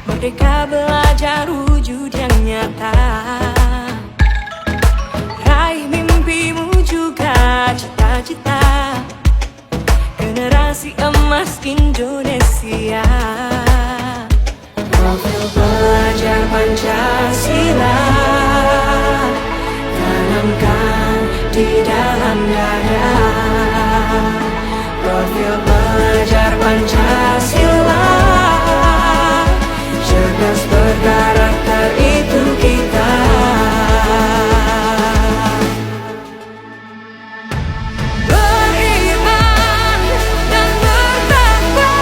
Merdeka belajar wujud yang nyata. Raih mimpimu juga cita-cita. Generasi emas Indonesia. Profil pelajar Pancasila tanamkan di dalam dada. Profil pelajar Pancasila cerdas berkarakter itu kita. Beriman dan bertakwa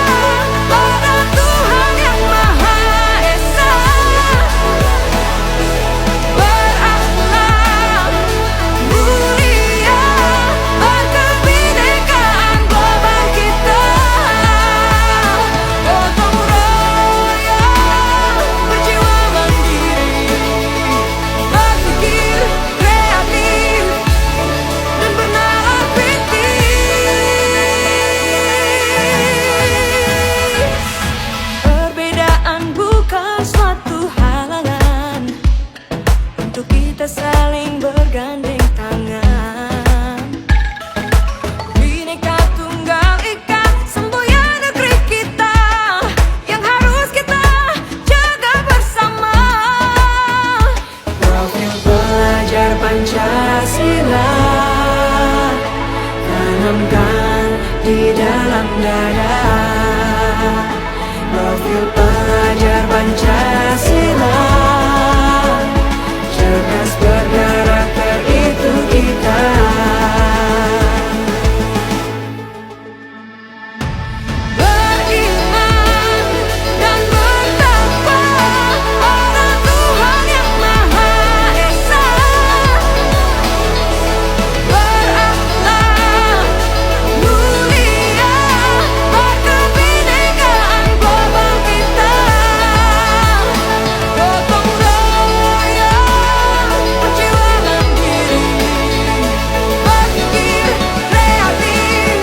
pada Tuhan yang Maha Esa. Berakhlak mulia berkebinekaan global kita. Gotong royong berjiwa mandiri, berpikir kreatif dan bernalar kritis. Perbedaan bukan suatu halangan untuk kita saling bergandeng tangan. Bhinneka Tunggal Ika semboyan negeri kita yang harus kita jaga bersama. Profil pelajar Pancasila tanamkan di dalam dada. Profil pelajar Pancasila cerdas berkarakter itu kita. Beriman dan bertakwa pada Tuhan yang Maha Esa. Berakhlak mulia berkebinekaan global kita. Gotong royong berjiwa mandiri, berpikir kreatif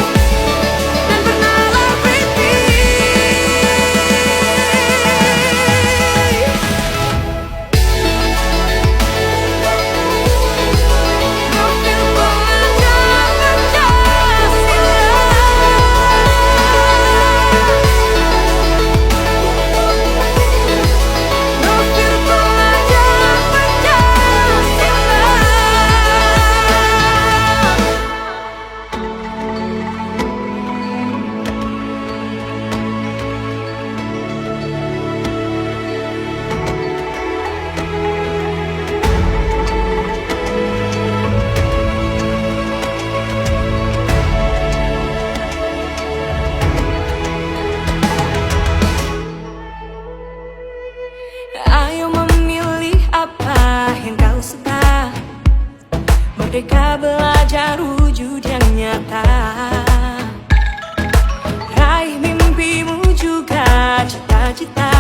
dan bernalar kritis. Profil pelajar Pancasila. Profil pelajar Pancasila. Ayo memilih apa yang kau suka. Merdeka belajar wujud yang nyata. Raih mimpimu juga cita-cita.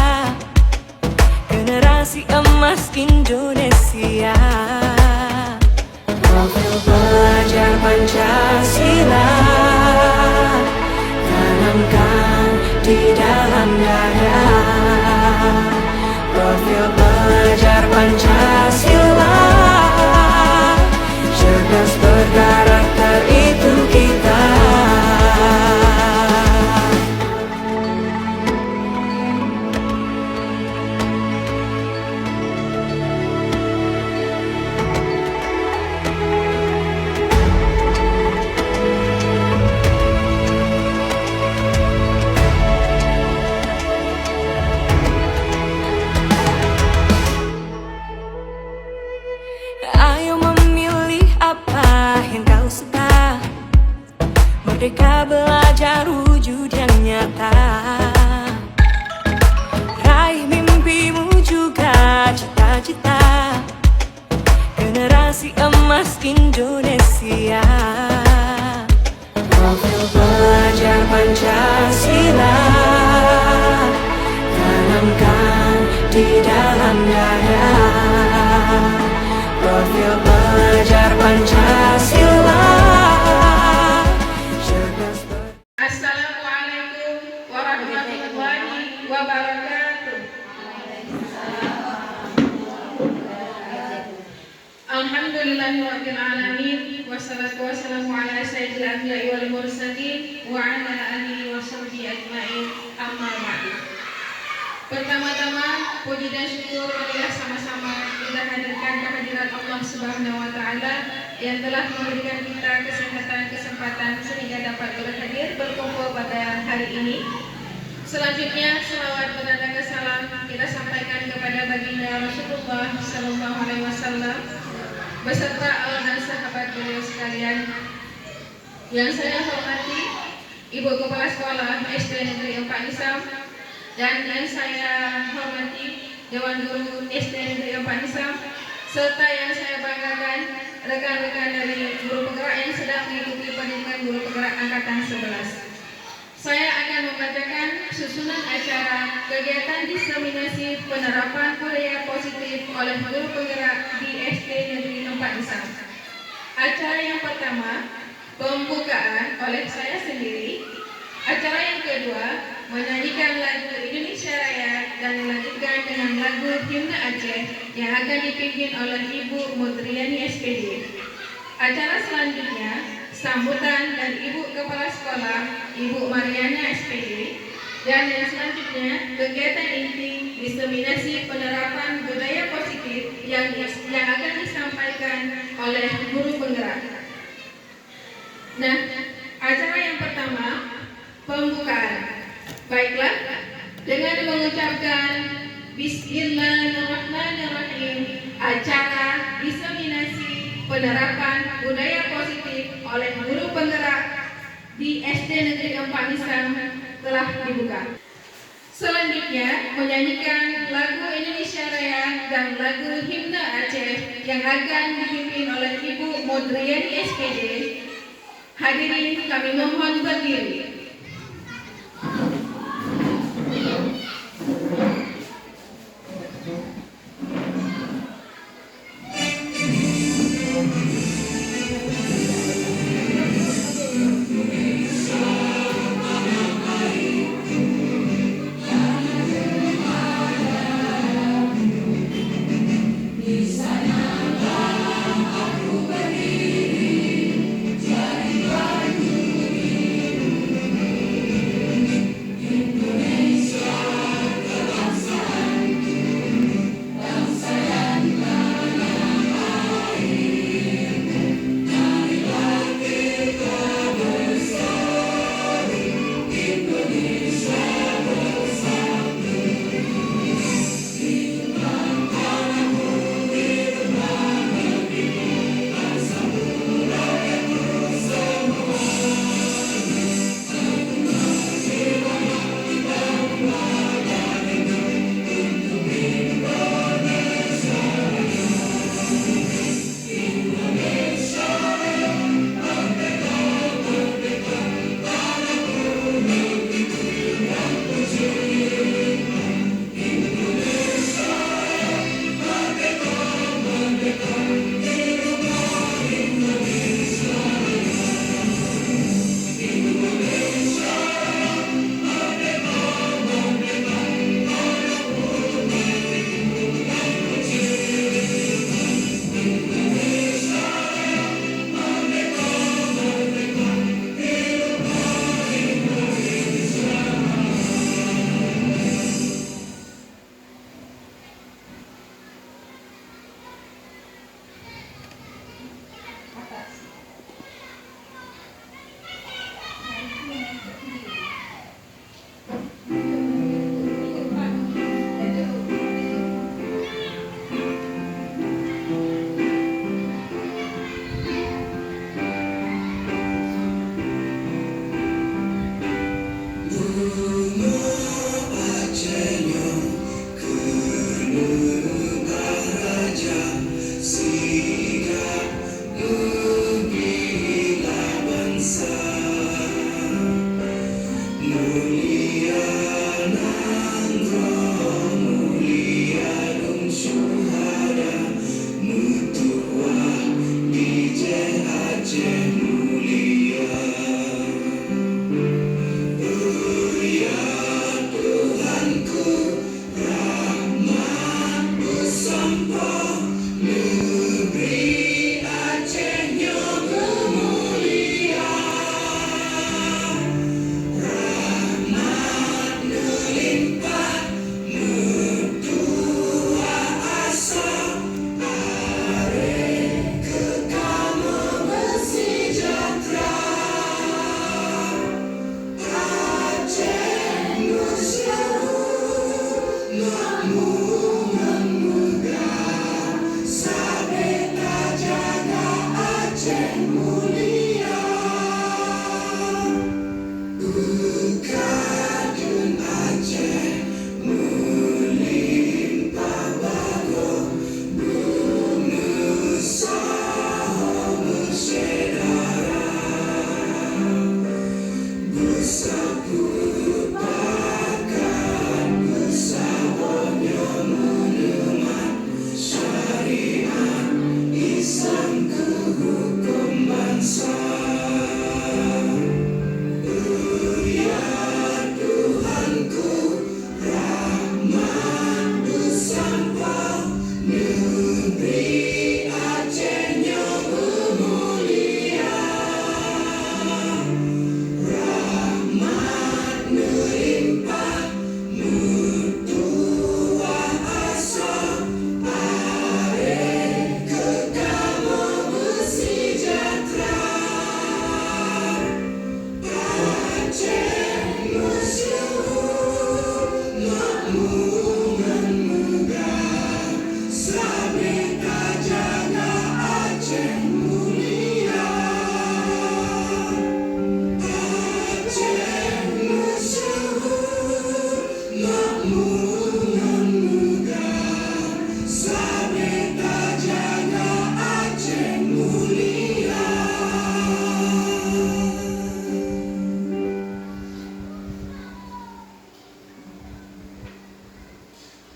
Generasi emas Indonesia. Profil pelajar Pancasila tanamkan di dalam dada. Profil pelajar Pancasila cerdas berkarakter itu kita. Ayo memilih apa yang kau suka. Merdeka belajar wujud yang nyata. Raih mimpimu juga cita-cita. Generasi emas Indonesia. Profil pelajar Pancasila tanamkan di dalam dada. Profil pelajar Pancasila cerdas Assalamualaikum warahmatullahi wabarakatuh. Alhamdulillahirabbil alamin wassalatu wassalamu ala sayyidil anbiya'i wal mursalin wa ala alihi washabbihi ajmain amma ba'du. Pertama-tama puji dan syukur marilah sama-sama kita hadirkan kehadirat Allah Subhanahu wa taala yang telah memberikan kita kesempatan sehingga dapat berhadir berkumpul pada hari ini. Selanjutnya selawat beranda salam kita sampaikan kepada baginda Rasulullah sallallahu alaihi wasallam beserta Allah dan sahabat beliau sekalian. Yang saya hormati Ibu Kepala Sekolah SD Negeri 4 Nisam dan yang saya hormati Dewan Guru SD Negeri 4 Nisam, serta yang saya banggakan rekan-rekan dari guru penggerak yang sedang mengikuti pendidikan guru penggerak angkatan 11. Saya akan membacakan susunan acara kegiatan diseminasi penerapan budaya positif oleh guru penggerak di SD Negeri 4 Nisam. Acara yang pertama, pembukaan oleh saya sendiri. Acara yang kedua, menyanyikan lagu Indonesia Raya dan dilanjutkan dengan lagu Himne Aceh yang akan dipimpin oleh Ibu Mutriani SPD. Acara selanjutnya, sambutan dari Ibu Kepala Sekolah, Ibu Mariana SPD, dan yang selanjutnya kegiatan inti diseminasi penerapan budaya positif yang akan disampaikan oleh guru penggerak. Nah, acara yang pertama, pembukaan. Baiklah, dengan mengucapkan Bismillahirrahmanirrahim, acara diseminasi penerapan budaya positif oleh guru penggerak di SD Negeri 4 Nisam telah dibuka. Selanjutnya menyanyikan lagu Indonesia Raya dan lagu Himne Aceh yang akan dipimpin oleh Ibu Mutriani SPD. Hadirin kami mohon berdiri.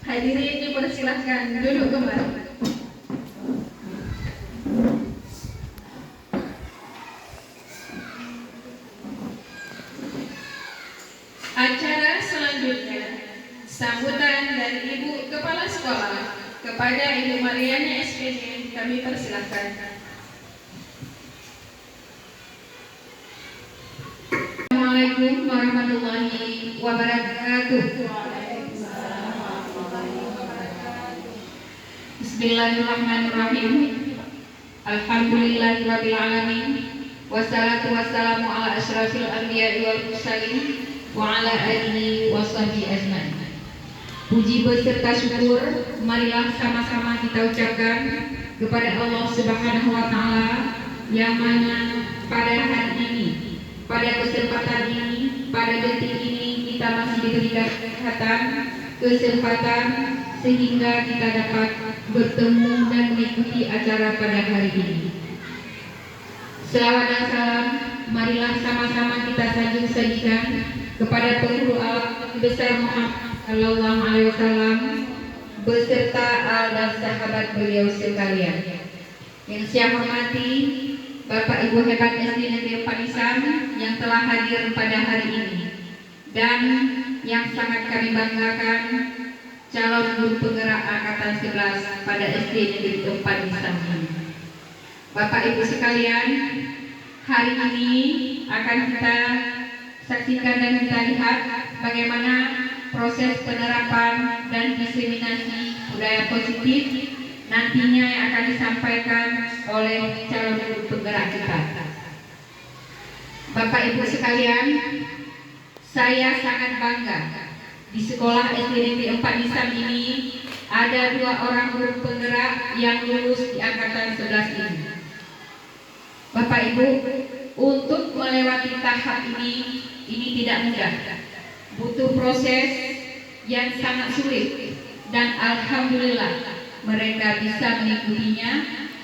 Hadirin dipersilahkan duduk kembali. Acara selanjutnya, sambutan dari Ibu Kepala Sekolah kepada Ibu Mariana SPD, kami persilahkan. Assalamualaikum warahmatullahi wabarakatuh. Bismillahirrahmanirrahim. Alhamdulillahirabbil alamin. Wassalatu wassalamu ala asyrafil anbiya'i wal mursalin wa ala alihi washabihi ajmain. Puji beserta syukur marilah sama-sama kita ucapkan kepada Allah Subhanahu wa taala yang mana pada hari ini, pada kesempatan ini, pada detik ini kita masih diberikan kesempatan sehingga kita dapat bertemu dan mengikuti acara pada hari ini. Selawat dan salam marilah sama-sama kita sanjung-sanjungkan kepada penghulu alam besar Muhammad sallallahu alaihi wasallam beserta al dan sahabat beliau sekalian. Yang saya hormati Bapak Ibu hebat SD Negeri Panisam yang telah hadir pada hari ini, dan yang sangat kami banggakan calon guru penggerak angkatan 11 pada SD Negeri 4 Panisam ini. Bapak Ibu sekalian, hari ini akan kita saksikan dan kita lihat bagaimana proses penerapan dan diseminasi budaya positif nantinya yang akan disampaikan oleh calon guru penggerak kita. Bapak Ibu sekalian, saya sangat bangga di sekolah SD Negeri 4 Nisam ini ada 2 orang guru penggerak yang lulus di angkatan 11 ini. Bapak Ibu, untuk melewati tahap ini tidak mudah. Butuh proses yang sangat sulit, dan alhamdulillah mereka bisa mengikutinya,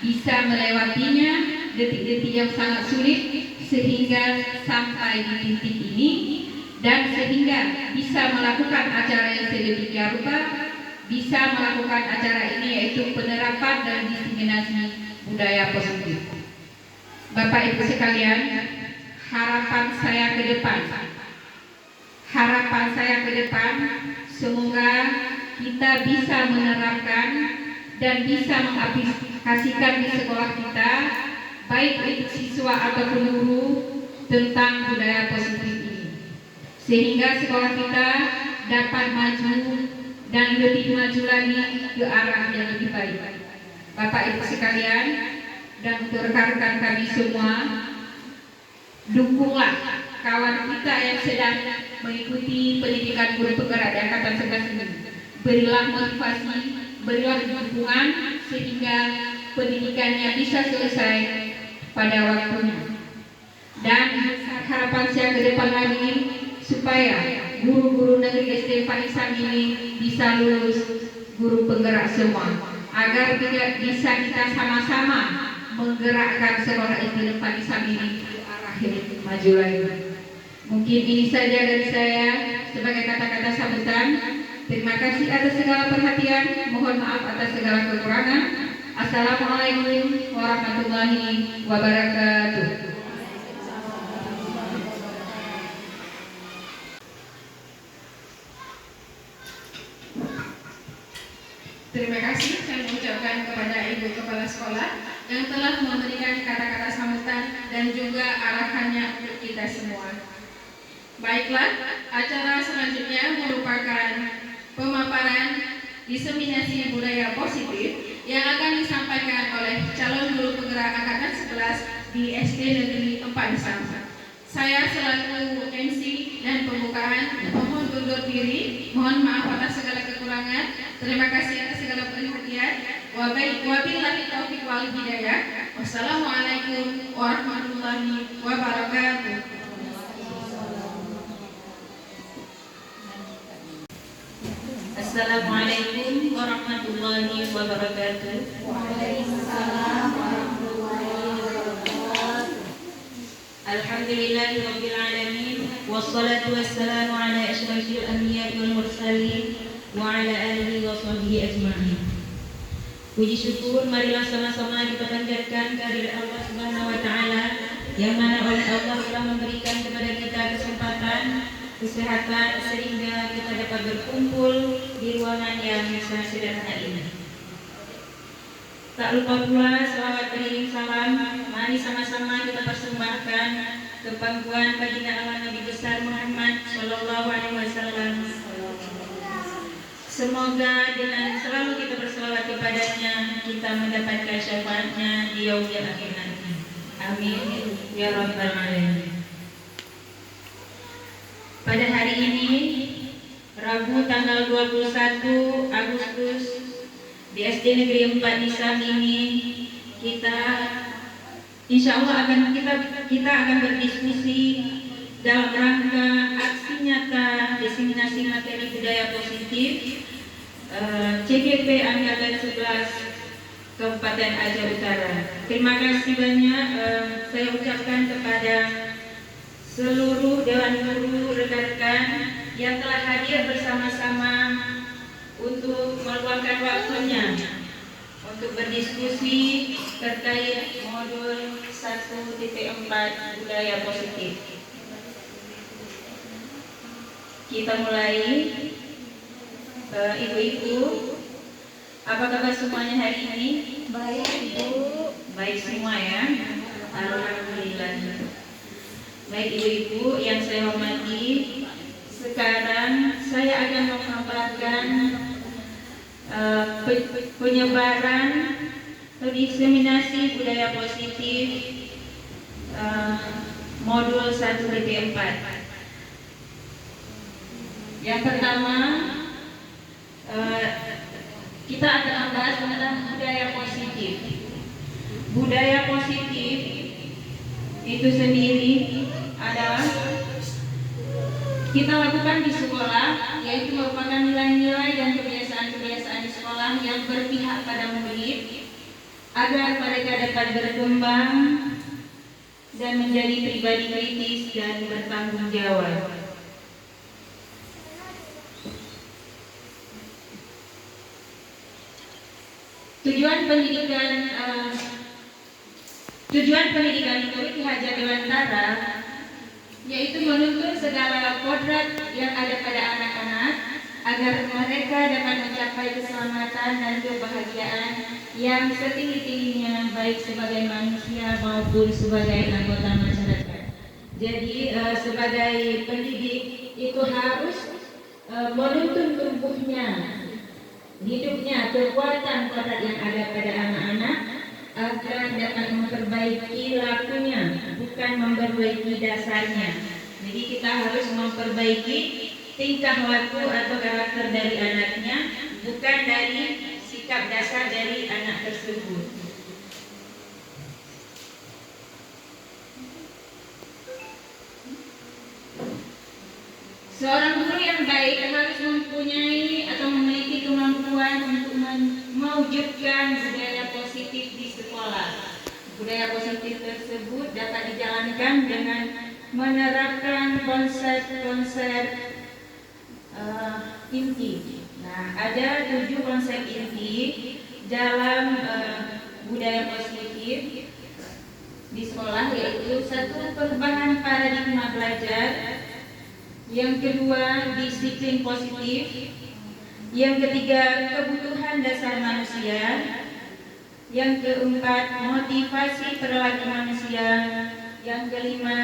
bisa melewatinya detik-detik yang sangat sulit sehingga sampai di titik ini, dan sehingga bisa melakukan acara yang sedemikian rupa, bisa melakukan acara ini yaitu penerapan dan diseminasi budaya positif. Bapak Ibu sekalian, harapan saya ke depan semoga kita bisa menerapkan dan bisa mengaplikasikan di sekolah kita, baik untuk siswa ataupun guru, tentang budaya positif ini, sehingga sekolah kita dapat maju dan lebih maju lagi ke arah yang lebih baik. Bapak Ibu sekalian, dan untuk rekan-rekan kami semua, dukunglah kawan kita yang sedang mengikuti pendidikan guru penggerak di angkatan 11 ini. Berilah motivasi, berilah dukungan sehingga pendidikannya bisa selesai pada waktunya. Dan harapan saya ke depan lagi supaya guru-guru negeri SD Panisam ini bisa lulus guru penggerak semua, agar bisa kita sama-sama menggerakkan sekolah SD Panisam ini ke arah yang maju lagi. Mungkin ini saja dari saya sebagai kata-kata sambutan. Terima kasih atas segala perhatian. Mohon maaf atas segala kekurangan. Assalamualaikum warahmatullahi wabarakatuh. Terima kasih saya mengucapkan kepada Ibu Kepala Sekolah yang telah memberikan kata-kata sambutan dan juga arahannya untuk kita semua. Baiklah, acara selanjutnya merupakan pemaparan diseminasi budaya positif yang akan disampaikan oleh calon guru penggerak angkatan 11 di SD Negeri 4 Nisam. Saya selaku MC dan pembukaan mohon undur diri, mohon maaf atas segala kekurangan. Terima kasih atas segala perhatian. Wabillahi taufiq wal hidayah. Wassalamualaikum warahmatullahi wabarakatuh. Assalamualaikum warahmatullahi wabarakatuh. Waalaikumsalam warahmatullahi wabarakatuh. Alhamdulillahirabbil alamin, wassalatu wassalamu ala asyrafil anbiya'i wal mursalin wa ala alihi wa sahbihi ajma'in. Puji syukur marilah sama-sama kita panjatkan kehadirat Allah Subhanahu wa taala yang mana oleh Allah telah memberikan kepada kita kesempatan, kesehatan sehingga kita dapat berkumpul di ruangan yang sangat sederhana ini. Tak lupa pula selawat beriring salam, mari sama-sama kita persembahkan ke pangkuan baginda Allah Nabi besar Muhammad Sallallahu Alaihi Wasallam. Semoga dengan selalu kita berselawat kepadanya, kita mendapatkan syafaatnya di yaumil akhir nanti. Amin ya rabbal alamin. Pada hari ini, Rabu tanggal 21 Agustus di SD Negeri 4 Nisam ini, kita insya Allah kita akan berdiskusi dalam rangka aksi nyata diseminasi materi budaya positif CGP Angkatan 11 Kabupaten Aceh Utara. Terima kasih banyak saya ucapkan kepada seluruh Dewan Guru rekan-rekan yang telah hadir bersama-sama untuk meluangkan waktunya untuk berdiskusi terkait modul 1.4 budaya positif. Kita mulai. Ibu-ibu, apa kabar semuanya hari ini? Baik, Ibu. Baik semua ya. Alhamdulillah. Baik ibu-ibu yang saya hormati, sekarang saya akan memaparkan penyebaran atau diseminasi budaya positif modul 1.4. Yang pertama, kita akan membahas tentang budaya positif. Budaya positif itu sendiri adalah kita lakukan di sekolah, yaitu merupakan nilai-nilai dan kebiasaan-kebiasaan di sekolah yang berpihak pada murid agar mereka dapat berkembang dan menjadi pribadi kritis dan bertanggung jawab. Tujuan pendidikan itu Ki Hajar Dewantara yaitu menuntun segala kodrat yang ada pada anak-anak agar mereka dapat mencapai keselamatan dan kebahagiaan yang setinggi-tingginya baik sebagai manusia maupun sebagai anggota masyarakat. Jadi sebagai pendidik itu harus menuntun tumbuhnya hidupnya kekuatan kodrat yang ada pada anak-anak agar dapat memperbaiki lakunya, bukan memperbaiki dasarnya. Jadi kita harus memperbaiki tingkah laku atau karakter dari anaknya, bukan dari sikap dasar dari anak tersebut. Seorang guru yang baik harus mempunyai atau memiliki kemampuan untuk mewujudkan budaya positif di sekolah. Budaya positif tersebut dapat dijalankan dengan menerapkan konsep-konsep inti. Nah, ada 7 konsep inti dalam budaya positif di sekolah, yaitu 1. Perubahan paradigma belajar. Yang kedua, disiplin positif. Yang ketiga, kebutuhan dasar manusia. Yang keempat, motivasi perilaku manusia. Yang kelima,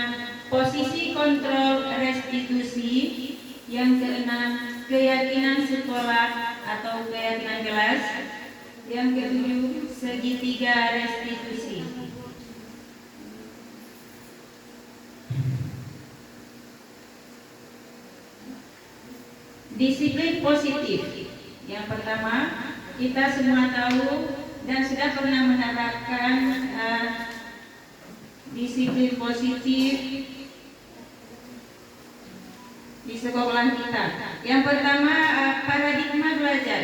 posisi kontrol restitusi. Yang keenam, keyakinan sekolah atau keyakinan kelas. Yang ketujuh, segitiga restitusi. Disiplin positif. Yang pertama, kita semua tahu dan sudah pernah menerapkan disiplin positif di sekolah kita. Yang pertama, paradigma belajar.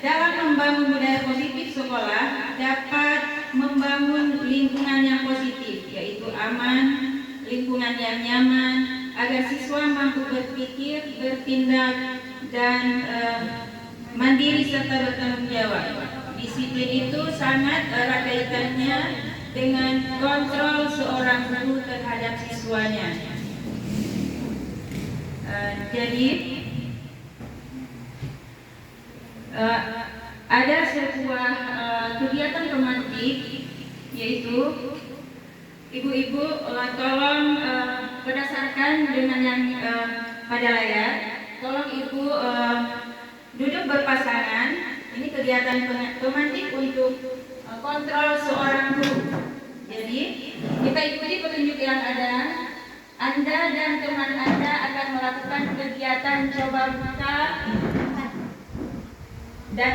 Dalam membangun budaya positif sekolah dapat membangun lingkungan yang positif, yaitu aman, lingkungan yang nyaman, agar siswa mampu berpikir, bertindak, dan mandiri serta bertanggung jawab. Disiplin itu sangat erat kaitannya dengan kontrol seorang guru terhadap siswanya. Jadi ada sebuah kegiatan romantik, yaitu ibu-ibu tolong berdasarkan dengan yang pada layar, tolong ibu duduk berpasangan. Ini kegiatan romantik untuk kontrol seorang guru. Jadi kita ikuti petunjuk yang ada. Anda dan teman Anda akan melakukan kegiatan coba buka, dan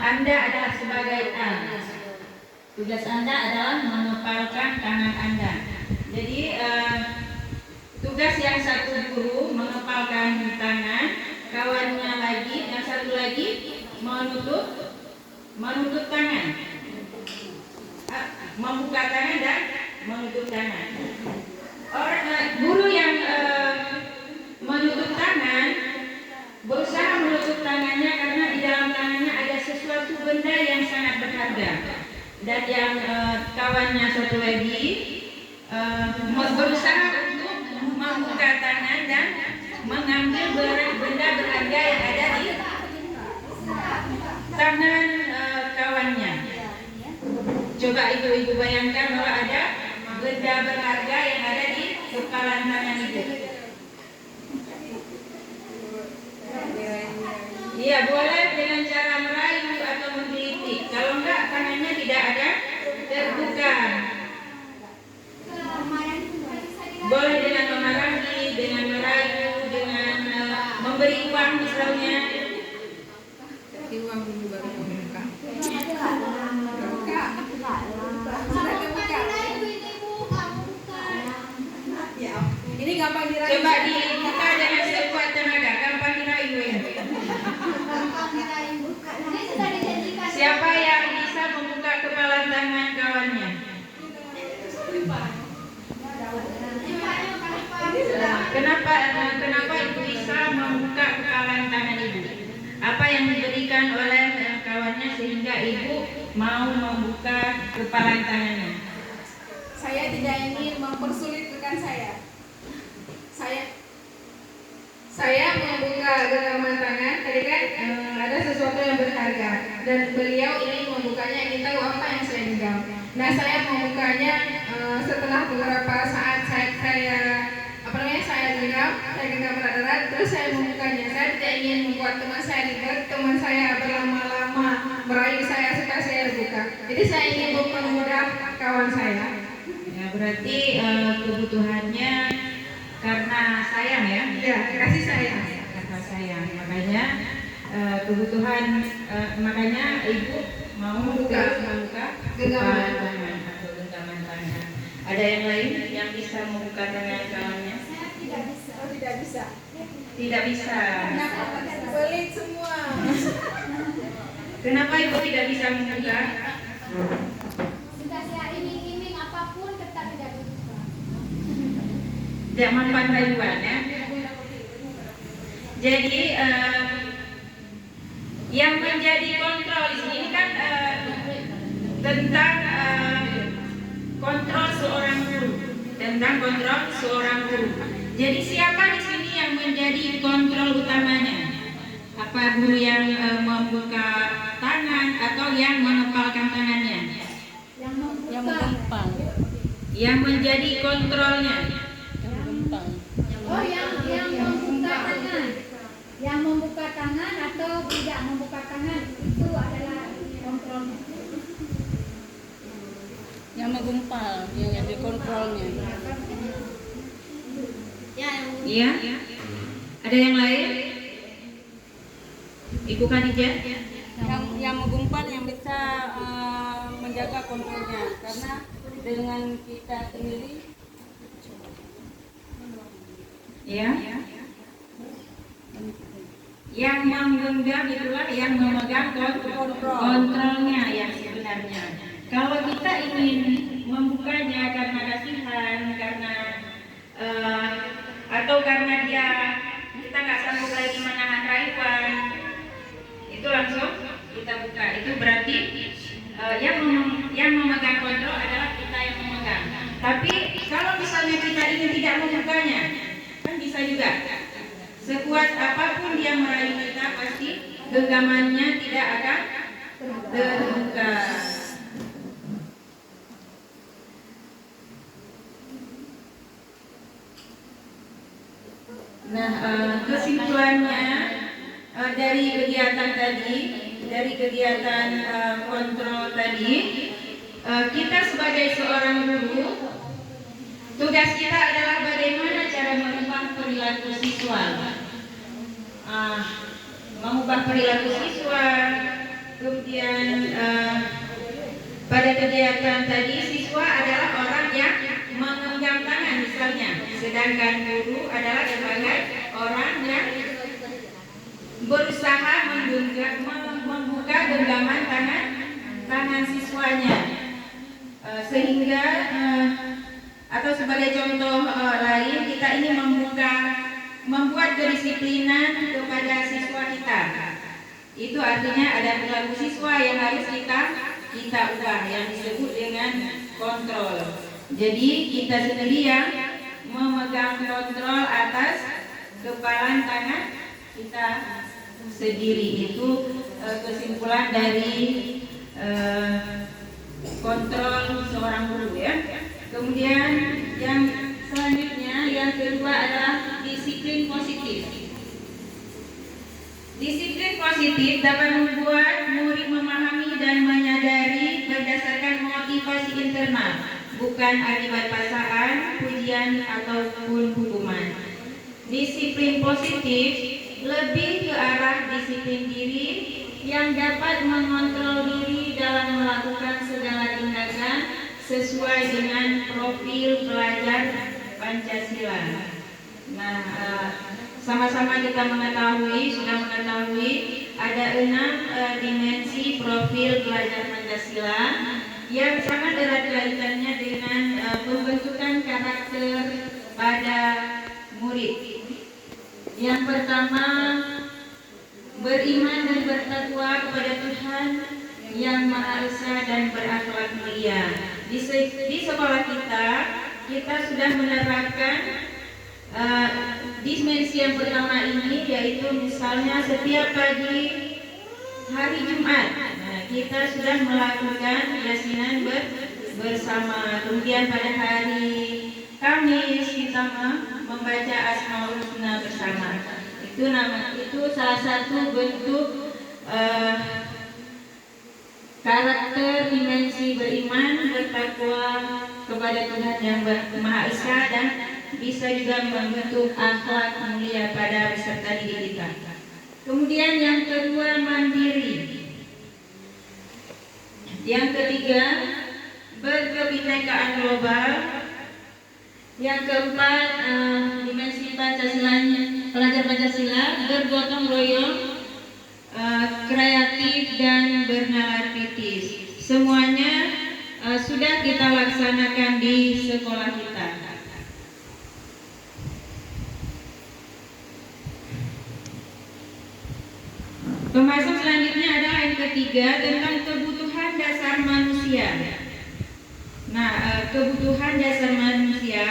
Anda adalah sebagai A. Tugas Anda adalah mengepalkan tangan Anda. Jadi tugas yang satu guru mengepalkan tangan, kawannya lagi, yang satu lagi menutup tangan, membuka tangan dan menutup tangan. Guru yang menutup tangan berusaha menutup tangannya karena di dalam tangannya ada sesuatu benda yang sangat berharga, dan yang kawannya satu lagi berusaha untuk membuka tangan dan mengambil benda berharga yang ada di tangan kawannya. Coba ibu-ibu bayangkan bahwa ada benda berharga yang ada di kepalan tangan itu. Iya, boleh dengan cara merayu atau menggelitik. Kalau enggak, tangannya tidak ada terbuka. Boleh dengan memarahi, dengan merayu, dengan memberi uang misalnya. Uang dulu baru membuka. Ini gampang dirayu. Coba dibuka dengan sekuat tenaga, gampang dirayu ya. Siapa yang bisa membuka kepala tangan kawannya? Kenapa ibu bisa membuka kepala tangan ibu? Apa yang diberikan oleh kawannya sehingga ibu mau membuka kepala tangannya? Saya tidak ingin mempersulit rekan saya. Saya membuka genggaman tangan, tadi kan ada sesuatu yang berharga, dan beliau ingin membukanya, ingin tahu apa yang saya genggam. Nah, saya membukanya setelah beberapa saat saya genggam erat-erat, terus saya membukanya. Saya tidak ingin membuat teman saya ribet, teman saya berlama-lama merayu saya supaya saya buka. Jadi saya ingin mempermudah kawan saya. Ya, berarti kebutuhannya karena sayang ya? Ya, kasih sayang. Karena sayang, makanya makanya ibu mau membuka Genggaman tangan atau genggaman tangan. Ada yang lain yang bisa membuka tangan kawannya? Tidak bisa. Tidak bisa. Pelit semua. Kenapa ibu tidak bisa membuka? Sudah saya iming-iming apapun tetap tidak bisa. Tidak mempan rayuan ya. Jadi yang menjadi kontrol di sini kan tentang kontrol seorang guru, Jadi siapa di sini yang menjadi kontrol utamanya? Apa guru yang membuka tangan atau yang mengepalkan tangannya? Yang mengempang. Yang menjadi kontrolnya? Oh, yang membuka tangan. Yang membuka tangan atau tidak membuka tangan itu adalah kontrolnya. Yang menggumpal, yang jadi kontrolnya. Iya. Ada yang lain? Ibu Khadijah? Yang menggumpal yang bisa menjaga kontrolnya, karena dengan kita sendiri. Ya. Yang menggenggam itulah yang memegang kontrolnya yang sebenarnya. Kalau kita ingin membukanya karena kasihan, karena atau karena kita nggak sanggup lagi menahan rayuan, Itu langsung kita buka. Itu berarti yang memegang kontrol adalah kita yang memegang. Tapi kalau misalnya kita ini tidak membukanya, kan bisa juga. Sekuat apapun dia merayu kita, pasti genggamannya tidak akan terbuka. Nah, kesimpulannya dari kegiatan tadi, dari kegiatan kontrol tadi, kita sebagai seorang guru, tugas kita adalah bagaimana cara mengubah perilaku siswa, mengubah perilaku siswa. Kemudian pada kegiatan tadi, siswa adalah orang yang menggenggam tangan misalnya, sedangkan guru adalah sebagai orang yang berusaha membuka genggaman tangan siswanya, sehingga atau sebagai contoh lain, kita ini membuat kedisiplinan kepada siswa kita. Itu artinya ada perilaku siswa yang harus kita ubah, yang disebut dengan kontrol. Jadi kita sendiri yang memegang kontrol atas kepalan tangan kita sendiri. Itu kesimpulan dari kontrol seorang guru, ya. Kemudian yang selanjutnya, yang kedua adalah disiplin positif. Disiplin positif dapat membuat murid memahami dan menyadari berdasarkan motivasi internal, bukan akibat paksaan, pujian, ataupun hukuman. Disiplin positif lebih ke arah disiplin diri yang dapat mengontrol diri dalam melakukan segala tindakan sesuai dengan profil pelajar Pancasila. Nah, sama-sama kita sudah mengetahui ada 6 dimensi profil pelajar Pancasila yang sangat erat kaitannya dengan pembentukan karakter pada murid. Yang pertama, beriman dan bertakwa kepada Tuhan yang Maha Esa dan berakhlak mulia. Di sekolah kita sudah menerapkan dimensi yang pertama ini, yaitu misalnya setiap pagi hari Jumat, kita sudah melakukan yasinan bersama. Kemudian pada hari Kamis kita membaca Asmaul Husna bersama. Itu salah satu bentuk karakter dimensi beriman, bertakwa kepada Tuhan yang Maha Esa, dan bisa juga membentuk akhlak mulia pada peserta didik kita. Kemudian yang kedua, mandiri. Yang ketiga, berkebinekaan global. Yang keempat, dimensi pelajar Pancasila, bergotong royong, kreatif, dan bernalar kritis. Semuanya sudah kita laksanakan di sekolah kita. Pembahasan selanjutnya adalah yang ketiga, tentang kebutuhan dasar manusia. Nah, kebutuhan dasar manusia,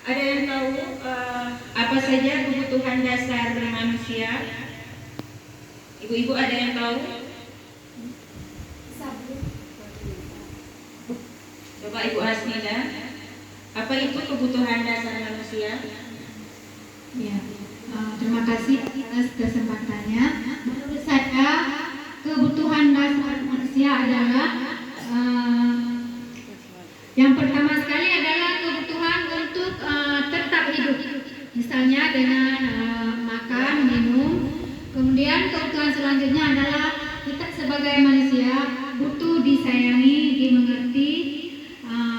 ada yang tahu apa saja kebutuhan dasar manusia? Ibu-ibu ada yang tahu? Coba Ibu Asmida, apa itu kebutuhan dasar manusia? Ya, terima kasih atas kesempatannya. Menurut saya, kebutuhan dasar manusia adalah yang pertama sekali adalah kebutuhan untuk tetap hidup, misalnya dengan makan, minum. Kemudian kebutuhan selanjutnya adalah kita sebagai manusia butuh disayangi, dimengerti.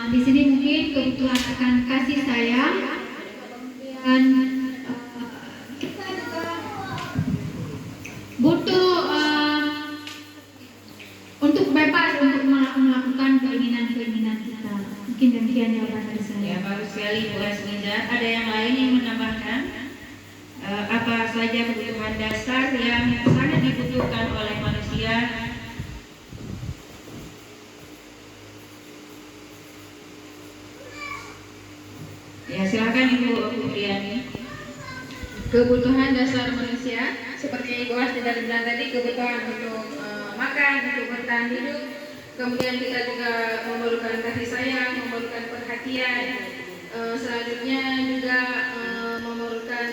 Di sini mungkin kebutuhan akan kasih sayang, dan kita juga butuh untuk bebas untuk melakukan keinginan-keinginan kita. Mungkin demikian jawaban dari saya. Ya, bagus sekali Bu Asmida. Ada yang lain yang menambahkan? apa saja kebutuhan dasar yang sangat dibutuhkan oleh manusia. Ya, silakan Ibu Putriani. Kebutuhan dasar manusia seperti yang Ibu Hasti tadi bilang tadi, kebutuhan untuk makan, untuk bertahan hidup. Kemudian kita juga memerlukan kasih sayang, memerlukan perhatian. Selanjutnya juga memerlukan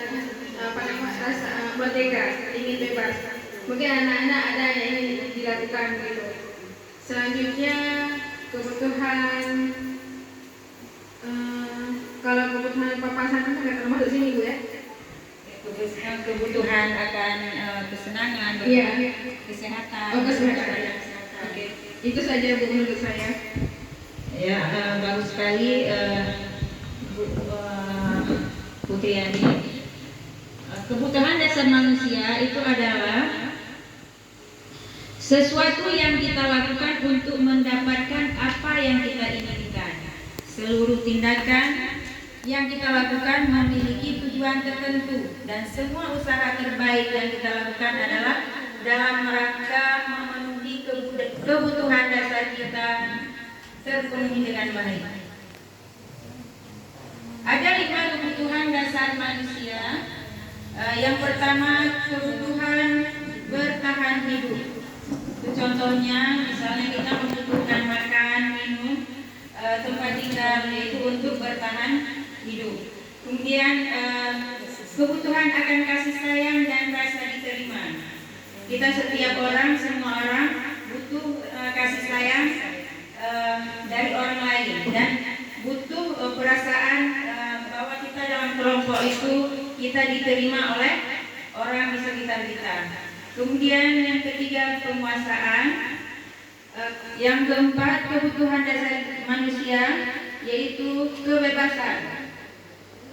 rasa merdeka, ingin bebas. Mungkin anak-anak ada yang ingin dilakukan gitu. Selanjutnya kebutuhan kalau kebutuhan papasan kan nggak termasuk sini Bu ya. Kebutuhan akan kesenangan, Iya. kesehatan. Oh, kesehatan. Oke, itu saja Bu menurut saya. Ya, bagus sekali Bu Putriani. Kebutuhan dasar manusia itu adalah sesuatu yang kita lakukan untuk mendapatkan apa yang kita inginkan. Seluruh tindakan yang kita lakukan memiliki tujuan tertentu, dan semua usaha terbaik yang kita lakukan adalah dalam rangka memenuhi kebutuhan dasar kita terpenuhi dengan baik. Ada 5 kebutuhan dasar manusia. Yang pertama, kebutuhan bertahan hidup. Contohnya, misalnya kita membutuhkan makan, minum, tempat tinggal, yaitu untuk bertahan hidup. Kemudian kebutuhan akan kasih sayang dan rasa diterima. Kita setiap orang, semua orang butuh kasih sayang dari orang lain, dan butuh perasaan bahwa kita dalam kelompok itu kita diterima oleh orang di sekitar kita. Kemudian yang ketiga, penguasaan. Yang keempat, kebutuhan dasar manusia, yaitu kebebasan.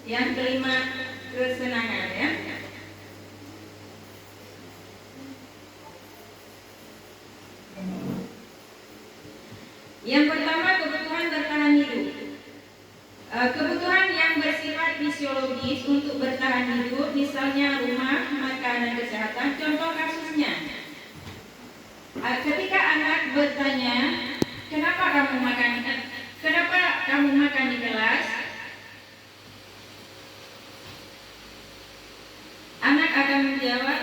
Yang kelima, kesenangan ya. Yang pertama, kebutuhan bertahan hidup. Kebutuhan yang bersifat fisiologis untuk bertahan hidup, misalnya rumah, makanan, kesehatan. Contoh kasusnya, ketika anak bertanya, kenapa kamu makan di kelas? Anak akan menjawab,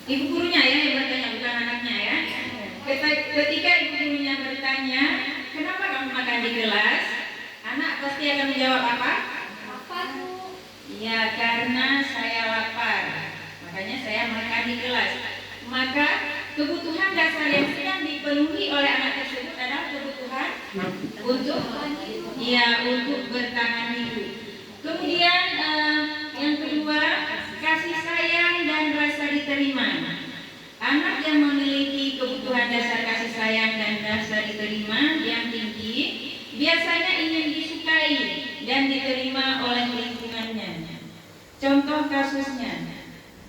ibu gurunya ya yang bertanya, bukan anaknya ya. Ketika ibu gurunya bertanya, kenapa kamu makan di kelas? Anak pasti akan menjawab apa? Apa tuh? Ya, karena saya lapar, makanya saya makan di kelas. Maka kebutuhan dasar yang sedang dipenuhi oleh anak tersebut adalah kebutuhan untuk bertahan hidup. Kemudian yang kedua, kasih sayang dan rasa diterima. Anak yang memiliki kebutuhan dasar kasih sayang dan rasa diterima yang tinggi biasanya ingin disukai dan diterima oleh lingkungannya. Contoh kasusnya,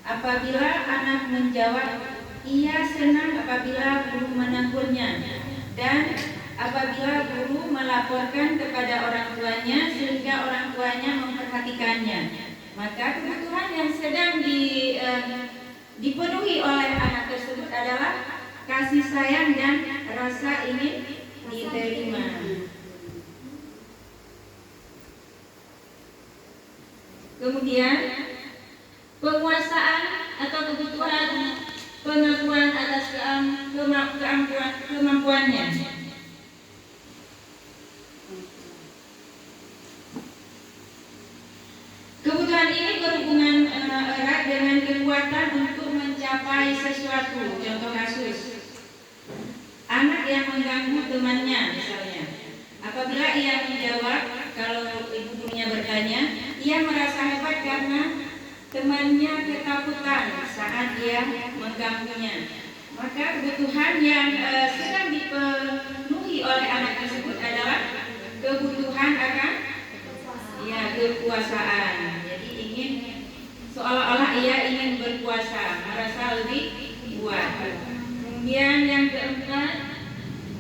apabila anak menjawab, ia senang apabila guru menegurnya, dan apabila guru melaporkan kepada orang tuanya sehingga orang tuanya memperhatikannya, maka kebutuhan yang sedang dipenuhi oleh anak tersebut adalah kasih sayang dan rasa ingin diterima. Kemudian penguasaan atau kebutuhan pengakuan atas kemampuannya. Kebutuhan ini berhubungan erat dengan kekuatan untuk mencapai sesuatu. Contoh kasus, anak yang mengganggu temannya misalnya. Apabila ia menjawab, kalau ibu gurunya bertanya, ia merasa hebat karena temannya ketakutan saat dia mengganggunya. Maka kebutuhan yang sedang dipenuhi oleh anak tersebut adalah kebutuhan akan kekuasaan. Jadi ingin seolah-olah ia ingin berkuasa, merasa lebih kuat. Kemudian yang keempat,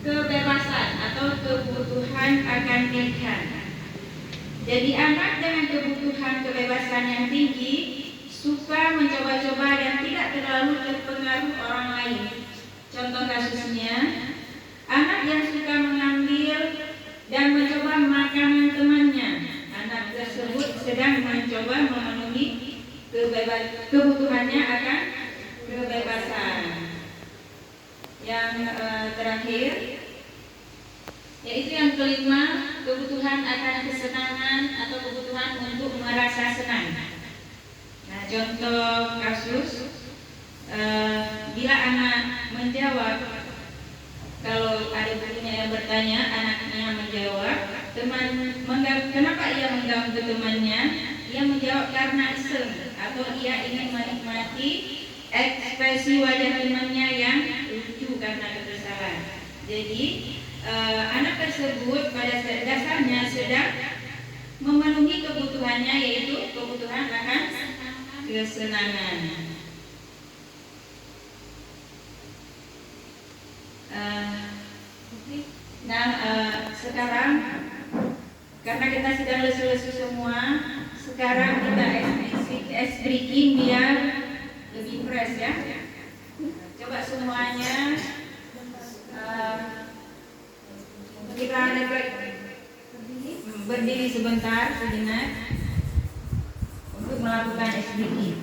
kebebasan atau kebutuhan akan pilihan. Jadi anak dengan kebutuhan kebebasan yang tinggi suka mencoba-coba dan tidak terlalu terpengaruh orang lain. Contoh kasusnya, anak yang suka mengambil dan mencoba makanan temannya. Anak tersebut sedang mencoba memenuhi kebutuhannya akan kebebasan. Yang terakhir, yaitu yang kelima, kebutuhan akan kesenangan atau kebutuhan untuk merasa senang. Nah, contoh kasus, bila anak menjawab, kalau ada gurunya yang bertanya, anaknya menjawab, kenapa ia mengganggu temannya? Ia menjawab karena iseng atau ia ingin menikmati ekspresi wajah temannya yang lucu karena kekesalan. Jadi anak tersebut pada dasarnya sedang memenuhi kebutuhannya, yaitu kebutuhan akan kesenangan. Sekarang karena kita sedang lesu-lesu semua, sekarang kita ice breaking biar lebih fresh ya. Coba semuanya kita berdiri sebentar sejenak untuk melakukan ice breaking.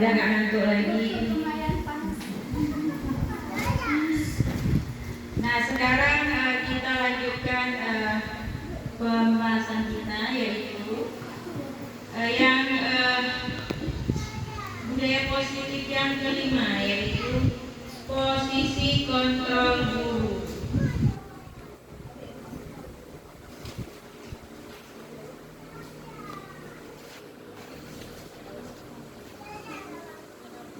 udah nggak ngantuk lagi. Nah sekarang kita lanjutkan pembahasan kita, yaitu yang budaya positif yang kelima, yaitu posisi kontrol guru.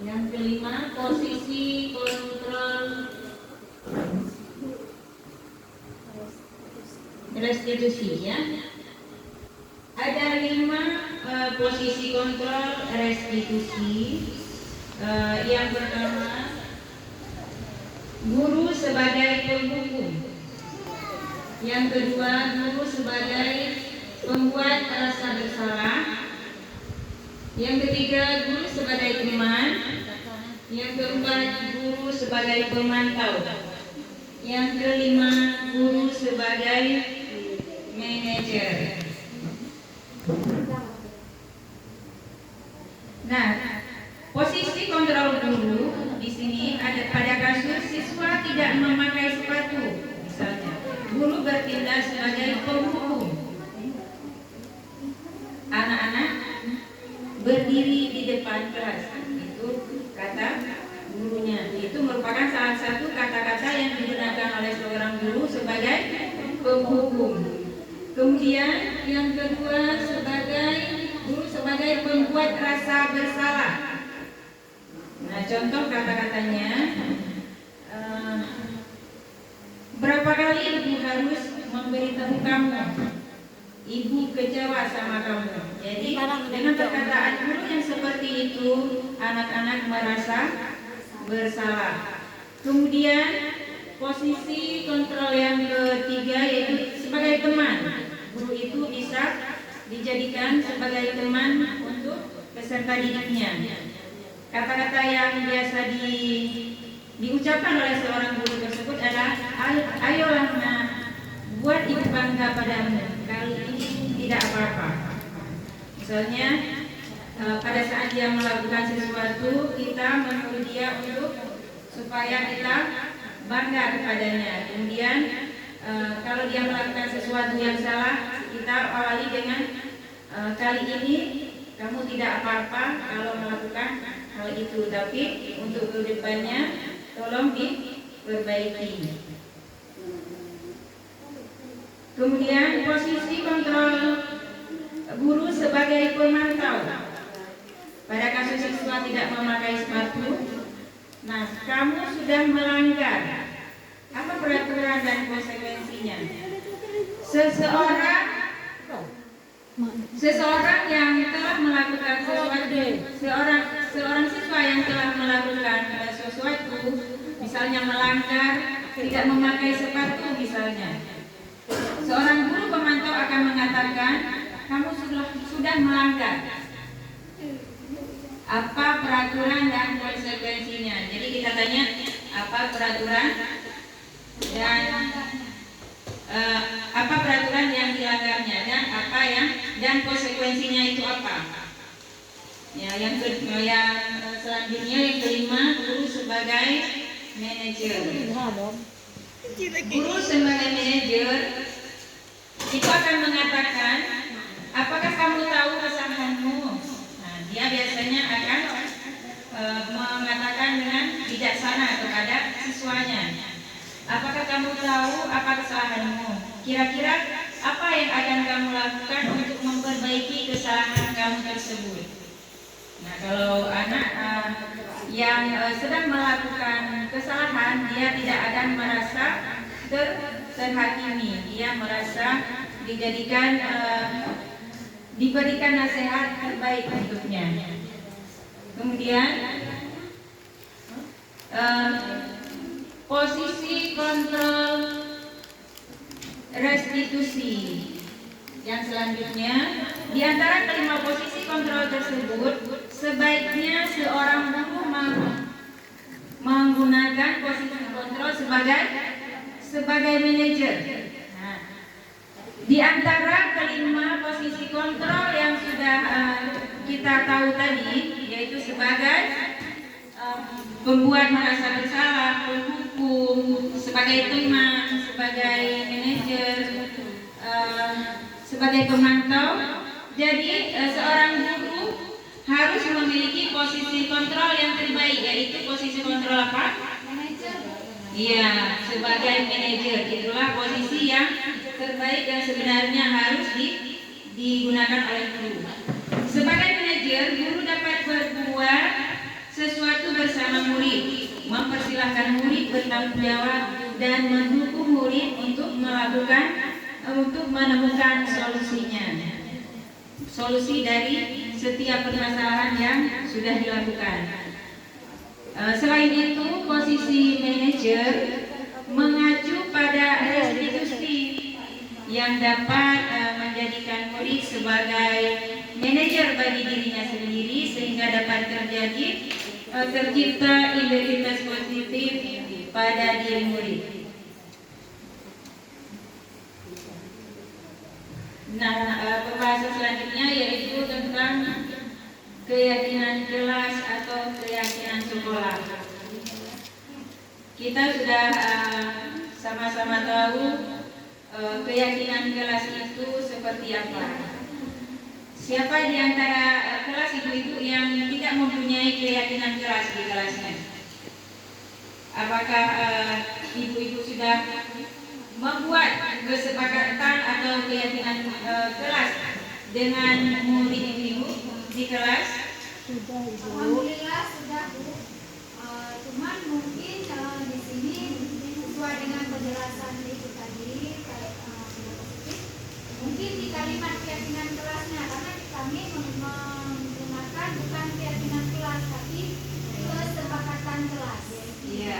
Yang kelima, posisi kontrol restitusi ya. Ada 5 posisi kontrol restitusi. Yang pertama, guru sebagai penghukum. Yang kedua, guru sebagai pembuat rasa bersalah. Yang ketiga, guru sebagai teman. Yang keempat, guru sebagai pemantau. Yang kelima, guru sebagai manajer. Nah, posisi kontrol guru di sini ada pada kasus siswa tidak memakai sepatu, misalnya guru bertindak sebagai penghukum. Anak-anak berdiri di depan kelas, itu kata gurunya. Itu merupakan salah satu kata-kata yang digunakan oleh seorang guru sebagai penghukum. Kemudian yang kedua, guru sebagai pembuat rasa bersalah. Nah, contoh kata-katanya, berapa kali ibu harus memberitahu kamu, ibu kecewa sama kamu. Jadi dengan perkataan guru yang seperti itu, anak-anak merasa bersalah. Kemudian posisi kontrol yang ketiga yaitu sebagai teman. Guru itu bisa dijadikan sebagai teman untuk peserta didiknya. Kata-kata yang biasa diucapkan oleh seorang guru tersebut adalah, ayolah nak, buat ibu bangga padamu, kali ini tidak apa-apa. Misalnya pada saat dia melakukan sesuatu, kita menyuruh dia untuk supaya kita bangga kepadanya. Kemudian kalau dia melakukan sesuatu yang salah, kita awali dengan kali ini kamu tidak apa-apa kalau melakukan hal itu, tapi untuk kedepannya tolong diperbaiki. Kemudian posisi kontrol guru sebagai pemantau. Pada kasus siswa tidak memakai sepatu, nah kamu sudah melanggar. Apa peraturan dan konsekuensinya? Seseorang yang telah melakukan sesuatu, seorang siswa yang telah melakukan sesuatu, misalnya melanggar, tidak memakai sepatu misalnya, seorang guru pemantau akan mengatakan, kamu sudah melanggar. Apa peraturan dan konsekuensinya? Jadi kita tanya apa peraturan yang dilanggarnya dan konsekuensinya itu apa? Ya, yang selanjutnya yang kelima, guru sebagai manajer. Guru sebagai manajer itu akan mengatakan, apakah kamu tahu kesalahanmu? Nah, dia biasanya akan mengatakan dengan bijaksana kepada siswanya. Apakah kamu tahu apa kesalahanmu? Kira-kira apa yang akan kamu lakukan untuk memperbaiki kesalahan kamu tersebut? Nah, kalau anak yang sedang melakukan kesalahan, dia tidak akan merasa terhakimi. Dia merasa diberikan nasihat terbaik untuknya. Kemudian posisi kontrol restitusi yang selanjutnya, di antara kelima posisi kontrol tersebut, sebaiknya seorang guru menggunakan posisi kontrol sebagai manajer. Nah, di antara kelima posisi kontrol yang sudah kita tahu tadi, yaitu sebagai pembuat merasa bersalah, penghukum, sebagai teman, sebagai manajer, sebagai pemantau. Jadi seorang guru harus memiliki posisi kontrol yang terbaik, yaitu posisi kontrol apa? Iya, sebagai manajer. Itulah posisi yang terbaik yang sebenarnya harus digunakan oleh guru. Sebagai manajer, guru dapat berbuat sesuatu bertanggung jawab dan mendukung murid untuk menemukan solusi dari setiap permasalahan yang sudah dilakukan. Selain itu, posisi manajer mengacu pada restitusi yang dapat menjadikan murid sebagai manajer bagi dirinya sendiri sehingga dapat tercipta identitas positif pada diri murid. Nah, pembahasan selanjutnya yaitu tentang keyakinan kelas atau keyakinan sekolah. Kita sudah sama-sama tahu keyakinan kelas itu seperti apa. Siapa di antara kelas ibu-ibu yang tidak mempunyai keyakinan kelas di kelasnya? Apakah ibu-ibu sudah membuat kesepakatan atau keyakinan kelas dengan murid ibu di kelas? Alhamdulillah sudah Bu. Cuman mungkin di sini sesuai dengan penjelasan Ibu tadi mungkin di kalimat keyakinan kelasnya, karena kami menggunakan bukan keyakinan kelas tapi kesepakatan kelas. Iya.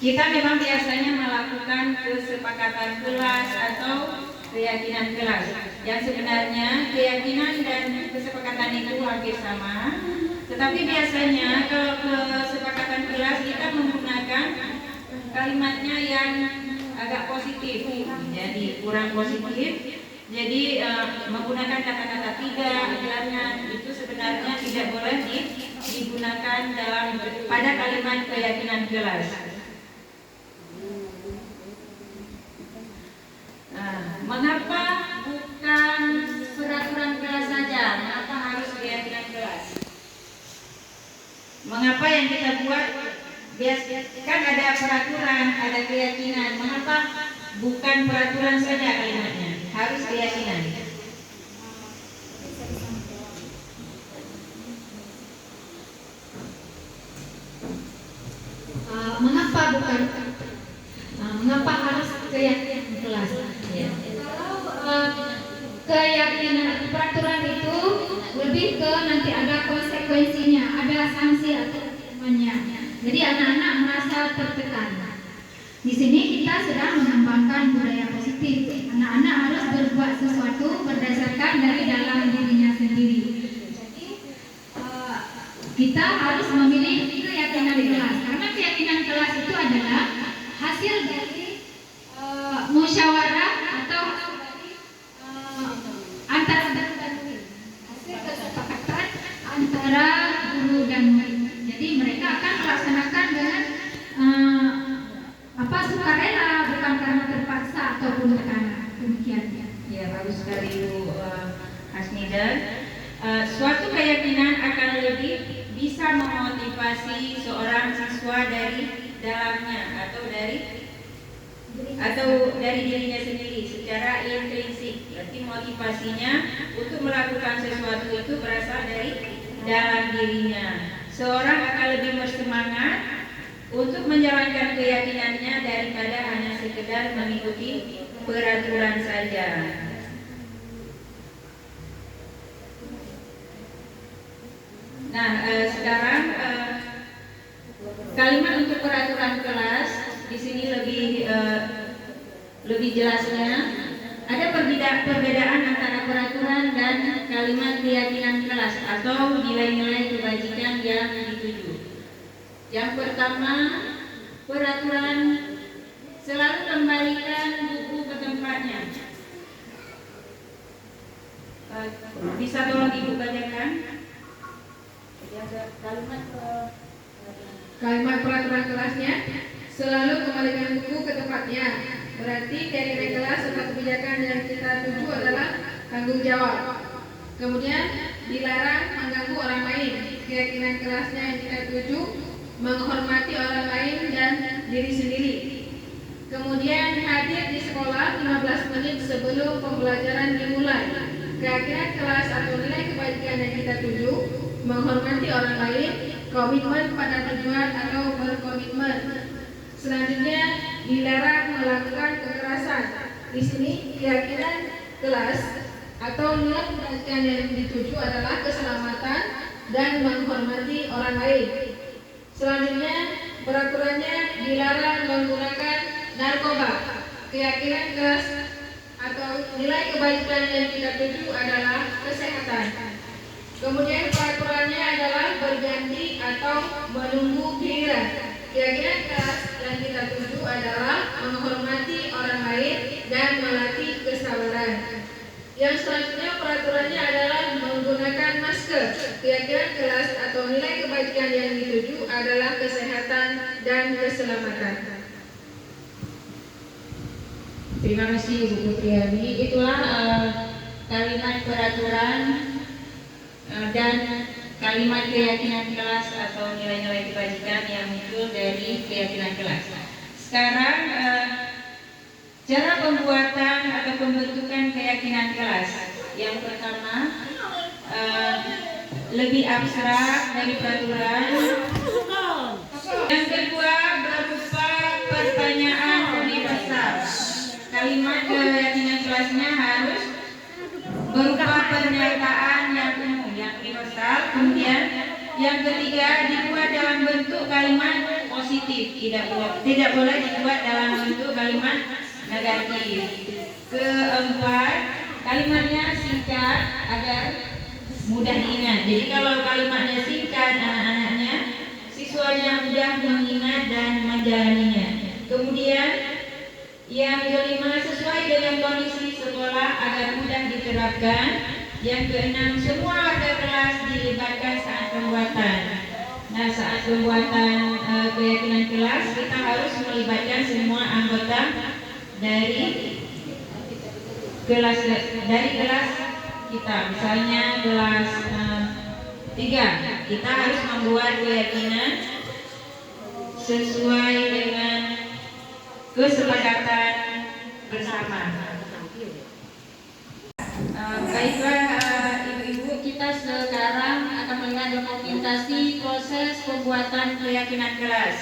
Kita memang biasanya melakukan kesepakatan kelas atau keyakinan kelas. Yang sebenarnya keyakinan dan kesepakatan itu hampir sama, tetapi biasanya kalau kesepakatan kelas kita menggunakan kalimatnya yang agak positif, jadi kurang positif. Jadi menggunakan kata-kata tidak, jangan, itu sebenarnya tidak boleh digunakan pada kalimat keyakinan kelas. Mengapa bukan peraturan kelas saja? Mengapa harus keyakinan kelas? Mengapa yang kita buat kan ada peraturan, ada keyakinan? Mengapa bukan peraturan saja kalimatnya? Harus keyakinan. Mengapa harus keyakinan kelas? Ya. Kalau keyakinan peraturan itu lebih ke nanti ada konsekuensinya, ada sanksi atau hukumannya. Jadi anak-anak merasa tertekan. Di sini kita sedang mengembangkan budaya positif. Anak-anak harus berbuat sesuatu berdasarkan dari dalam dirinya sendiri. Jadi kita harus memilih keyakinan kelas, karena keyakinan kelas itu adalah hasil dari musyawarah atau antara hasil kesepakatan antara guru dan murid. Jadi mereka akan melaksanakan dengan sukarela, bukan karena terpaksa ataupun tekanan. Demikian. Ya, bagus sekali Bu Hasnidan. Suatu keyakinan akan lebih bisa memotivasi seorang siswa dari dalamnya atau dari dirinya sendiri secara intrinsik. Berarti motivasinya untuk melakukan sesuatu itu berasal dari dalam dirinya. Seorang akan lebih bersemangat untuk menjalankan keyakinannya daripada hanya sekedar mengikuti peraturan saja. Nah, sekarang kalimat untuk peraturan kelas di sini lebih jelasnya ada perbedaan antara peraturan dan kalimat keyakinan kelas atau nilai-nilai kebajikan yang dituju. Yang pertama, peraturan selalu kembalikan buku ke tempatnya. Bisa tolong Ibu bacakan? Kalimat peraturan kelasnya, selalu kembalikan buku ke tempatnya. Berarti keyakinan kelas serta kebijakan yang kita tuju adalah tanggung jawab. Kemudian dilarang mengganggu orang lain. Keyakinan kelasnya yang kita tuju menghormati orang lain dan diri sendiri. Kemudian hadir di sekolah 15 menit sebelum pembelajaran dimulai. Keyakinan kelas atau nilai kebajikan yang kita tuju menghormati orang lain, komitmen pada tujuan atau berkomitmen. Selanjutnya, dilarang melakukan kekerasan. Di sini keyakinan kelas atau nilai pendidikan yang dituju adalah keselamatan dan menghormati orang lain. Selanjutnya, peraturannya dilarang menggunakan narkoba. Keyakinan kelas atau nilai kebaikan yang kita tuju adalah kesehatan. Kemudian peraturannya adalah berganti atau menunggu giliran. Keyakinan kelas yang kita tuju adalah menghormati orang lain dan melatih kesabaran. Yang selanjutnya peraturannya adalah menggunakan masker. Keyakinan kelas atau nilai kebaikan yang dituju adalah kesehatan dan keselamatan. Terima kasih Ibu Putriani. Itulah kalimat peraturan dan kalimat keyakinan kelas atau nilai-nilai kebajikan yang muncul dari keyakinan kelas. Sekarang cara pembuatan atau pembentukan keyakinan kelas. Yang pertama lebih abstrak dari peraturan. Yang kedua berupa pertanyaan universal. Kalimat keyakinan kelasnya harus berupa pernyataan yang umum, yang universal. Kemudian yang ketiga dibuat dalam bentuk kalimat positif, tidak boleh dibuat dalam bentuk kalimat negatif. Keempat, kalimatnya singkat agar mudah diingat. Jadi kalau kalimatnya singkat, anak-anaknya, siswanya mudah mengingat dan menjalaninya. Kemudian yang kelima, sesuai dengan kondisi sekolah agar mudah diterapkan. Yang keenam, semua warga kelas dilibatkan saat pembuatan. Nah, saat pembuatan keyakinan kelas, kita harus melibatkan semua anggota dari kelas kita. Misalnya kelas 3, kita harus membuat keyakinan sesuai dengan kesepakatan bersama. Baiklah ibu-ibu, kita sekarang akan melihat dokumentasi proses pembuatan keyakinan kelas.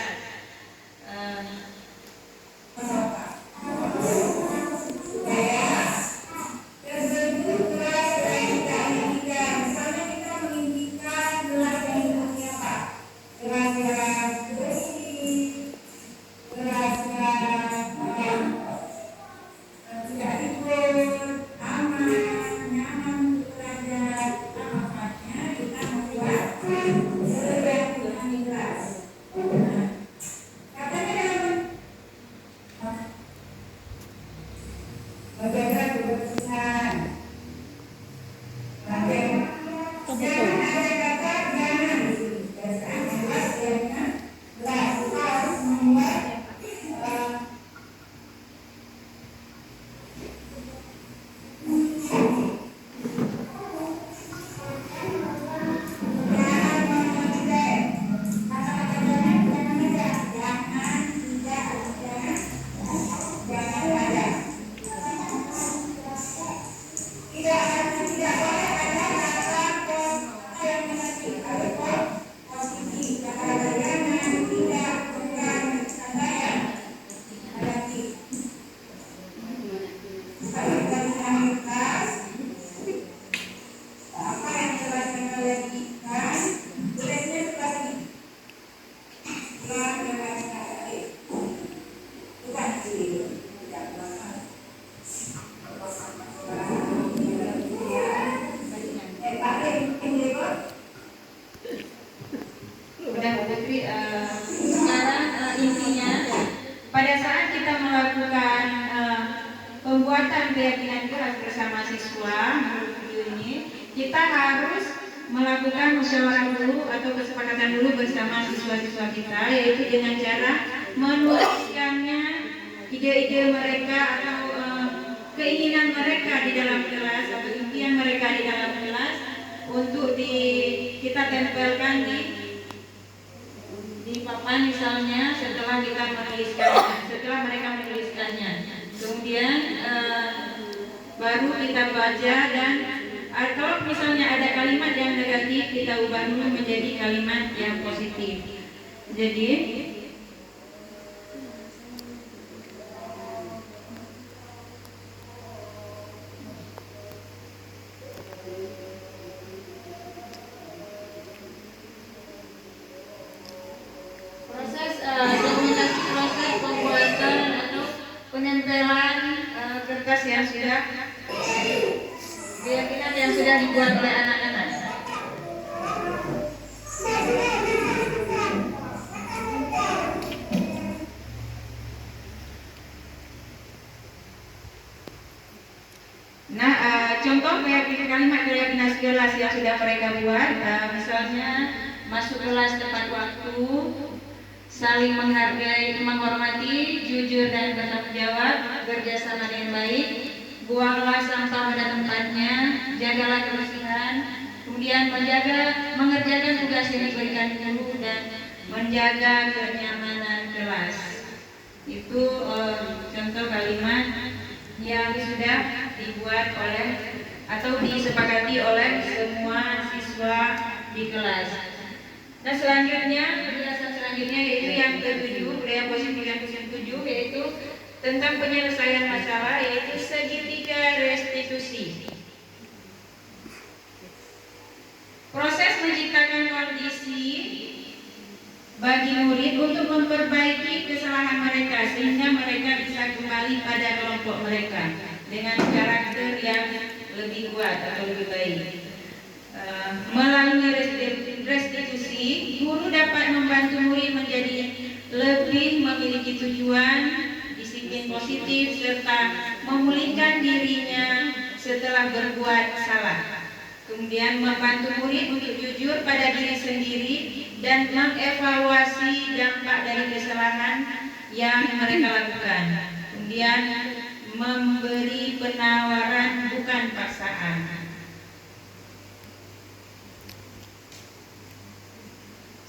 Sekarang intinya pada saat kita melakukan pembuatan keyakinan kelas bersama siswa menurut video ini, kita harus melakukan musyawarah dulu atau kesepakatan dulu bersama siswa-siswa kita, yaitu dengan cara menuliskannya ide-ide mereka atau keinginan mereka di dalam kelas atau impian mereka di dalam kelas untuk kita tempelkan di papan misalnya setelah mereka menuliskannya. Kemudian baru kita baca dan kalau misalnya ada kalimat yang negatif kita ubah dulu menjadi kalimat yang positif. Jadi dokumentasi proses pembuatan atau penempelan kertas yang sudah keyakinan yang sudah dibuat oleh anak-anak. Nah, contoh kalimat keyakinan kelas yang sudah mereka buat, misalnya masuk kelas tepat waktu, saling menghargai, menghormati, jujur dan bertanggung jawab, kerjasama dengan baik, buanglah sampah pada tempatnya, jagalah kebersihan, kemudian mengerjakan tugas yang diberikan guru dan menjaga kenyamanan kelas. Itu contoh kalimat yang sudah dibuat oleh atau disepakati oleh semua siswa di kelas. Nah, selanjutnya penjelasan selanjutnya yaitu yang ke-7, budaya positif yang ke-7 yaitu tentang penyelesaian masalah, yaitu segitiga restitusi. Proses menciptakan kondisi bagi murid untuk memperbaiki kesalahan mereka sehingga mereka bisa kembali pada kelompok mereka dengan karakter yang lebih kuat atau lebih baik. Melalui restitusi, guru dapat membantu murid menjadi lebih memiliki tujuan, disiplin positif, serta memulihkan dirinya setelah berbuat salah. Kemudian membantu murid untuk jujur pada diri sendiri dan mengevaluasi dampak dari kesalahan yang mereka lakukan. Kemudian memberi penawaran bukan paksaan.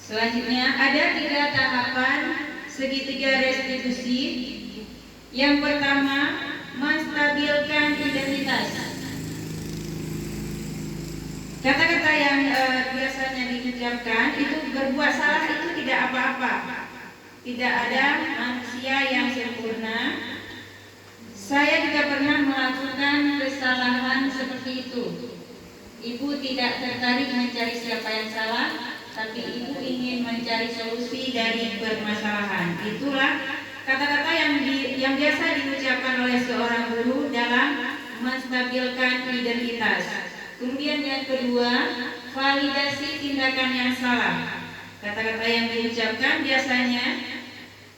Selanjutnya ada 3 tahapan segitiga restitusi. Yang pertama, menstabilkan identitas. Kata-kata yang biasanya diucapkan itu berbuat salah itu tidak apa-apa. Tidak ada manusia yang sempurna. Saya juga pernah melakukan kesalahan seperti itu. Ibu tidak tertarik mencari siapa yang salah, tapi ibu ingin mencari solusi dari permasalahan. Itulah kata-kata yang biasa diucapkan oleh seorang guru dalam menstabilkan identitas. Kemudian yang kedua, validasi tindakan yang salah. Kata-kata yang diucapkan biasanya,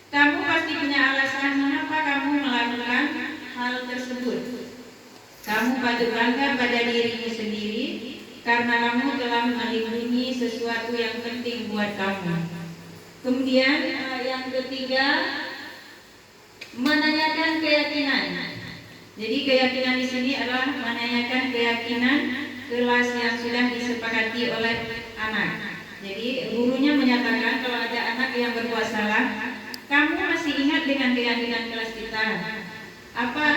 kamu pasti punya alasan mengapa kamu melakukan hal tersebut. Kamu patut bangga pada dirimu sendiri karena kamu telah melindungi sesuatu yang penting buat kamu. Kemudian yang ketiga, menanyakan keyakinan. Jadi keyakinan di sini adalah menanyakan keyakinan kelas yang sudah disepakati oleh anak. Jadi gurunya menyatakan kalau ada anak yang berbuat salah, kamu masih ingat dengan keyakinan kelas kita? Apa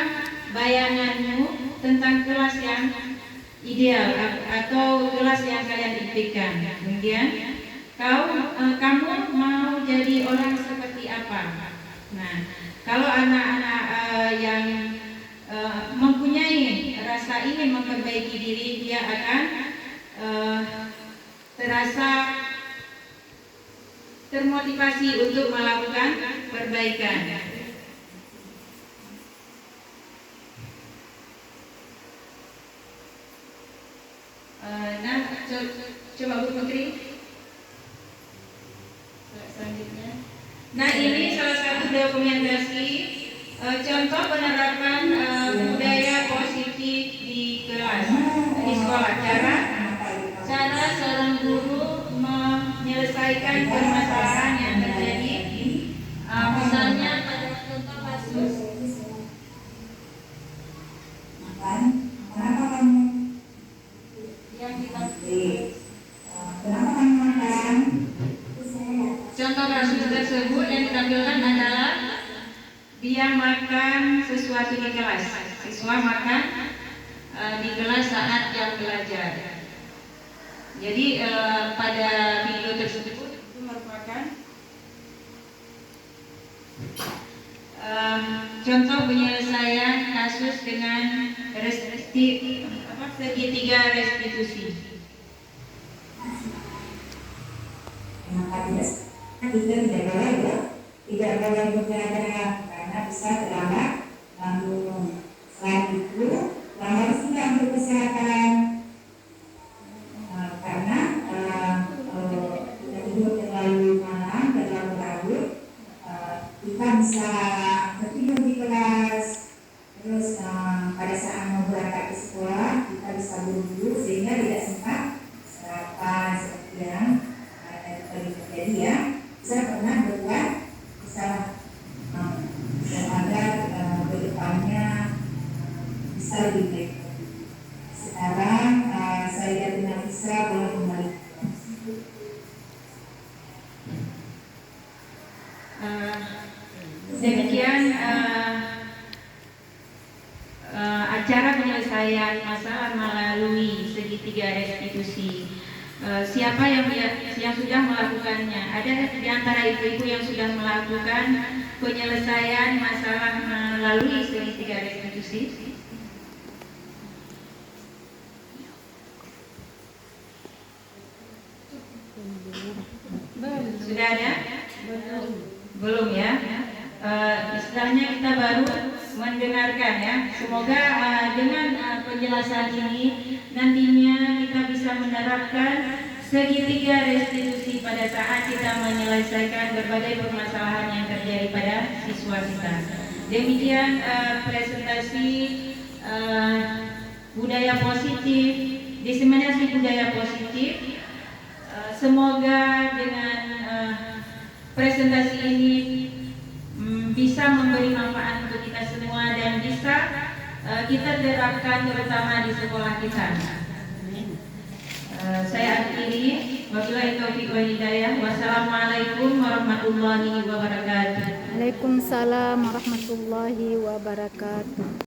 bayanganmu tentang kelas yang ideal atau kelas yang kalian impikan? Kemudian kamu mau jadi orang seperti apa? Nah, kalau anak-anak yang mempunyai rasa ingin memperbaiki diri, dia akan terasa termotivasi untuk melakukan perbaikan. Nah, coba Bu Putri selanjutnya. Nah, ini salah satu dokumentasi contoh penerapan budaya positif di kelas, di sekolah. Cara seorang guru menyelesaikan permasalahan yang terjadi, misalnya pada contoh kasus yang contoh kasus tersebut yang ditampilkan adalah dia makan sesuatu di kelas. Siswa makan di kelas saat jam belajar. Jadi pada video tersebut itu merupakan contoh penyelesaian kasus dengan segitiga restitusi. Tidak boleh bergerak karena bisa terlambat. Namun selain itu, harus tidak berkesehatan karena kita tidur terlalu malam, terlalu larut, kita bisa tertidur di kelas. Terus pada saat mau berangkat ke sekolah, kita bisa buru-buru sehingga tidak sempat sarapan seperti yang terjadi ya. Saya pernah berbuat agar kedepannya bisa lebih baik. Sekarang saya dan Nafisa boleh kembali. Demikian acara penyelesaian masalah melalui segitiga restitusi. Siapa yang sudah melakukannya? Ada di antara ibu-ibu yang sudah melakukan penyelesaian masalah melalui segitiga restitusi? Sudah ada? Belum ya? Istilahnya kita baru mendengarkan ya. Semoga dengan penjelasan ini nantinya kita bisa menerapkan segitiga restitusi pada saat kita menyelesaikan berbagai permasalahan yang terjadi pada siswa kita. Demikian presentasi budaya positif, diseminasi budaya positif. Semoga dengan presentasi ini bisa memberi manfaat untuk kita semua dan bisa kita terapkan terutama di sekolah kita. Saya akhiri, wabillahi taufiq wal hidayah. Wassalamualaikum warahmatullahi wabarakatuh. Waalaikumsalam warahmatullahi wabarakatuh.